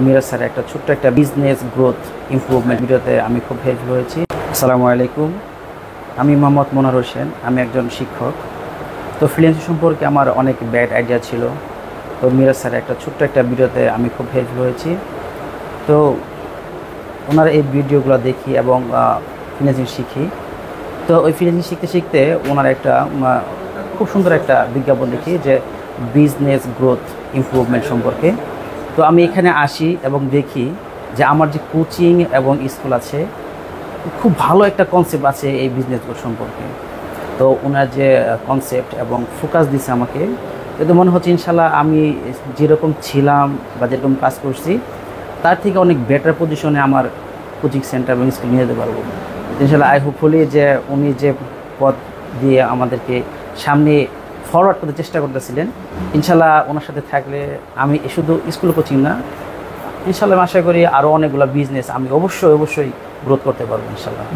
Miraj sir একটা ছোট্ট একটা বিজনেস গ্রোথ ইমপ্রুভমেন্ট ভিডিওতে আমি খুব হেল্পফুল হয়েছি। আসসালামু আলাইকুম, আমি মোহাম্মদ মনোয়ার হোসেন, আমি একজন শিক্ষক। তো ফ্রিল্যান্সিং সম্পর্কে আমার অনেক ব্যাড আইডিয়া ছিল। তো মিরাজ স্যার একটা ছোট্ট একটা ভিডিওতে আমি খুব হেল্পফুল হয়েছি। তো ওনার এই ভিডিওগুলো দেখি এবং ফ্রিল্যান্সিং শিখি। তো ওই ফ্রিল্যান্সিং শিখতে শিখতে ওনার একটা খুব সুন্দর একটা বিজ্ঞাপন দেখি যে বিজনেস গ্রোথ ইমপ্রুভমেন্ট সম্পর্কে। তো আমি এখানে আসি এবং দেখি যে আমার যে কোচিং এবং স্কুল আছে, খুব ভালো একটা কনসেপ্ট আছে এই বিজনেস গ্রোথ সম্পর্কে। তো ওনার যে কনসেপ্ট এবং ফোকাস দিচ্ছে আমাকে, কিন্তু মনে হচ্ছে ইনশাল্লাহ আমি যেরকম ছিলাম বা যেরকম কাজ করছি তার থেকে অনেক বেটার পজিশনে আমার কোচিং সেন্টার এবং স্কুল নিয়ে যেতে পারবো ইনশাল্লাহ। আই হোপফুলি যে উনি যে পথ দিয়ে আমাদেরকে সামনে ফরওয়ার্ড করতে চেষ্টা করতেছিলেন, ইনশাল্লাহ ওনার সাথে থাকলে আমি শুধু স্কুল কোচিং না, ইনশাল্লাহ আশা করি আরও অনেকগুলো বিজনেস আমি অবশ্যই গ্রোথ করতে পারবো ইনশাল্লাহ।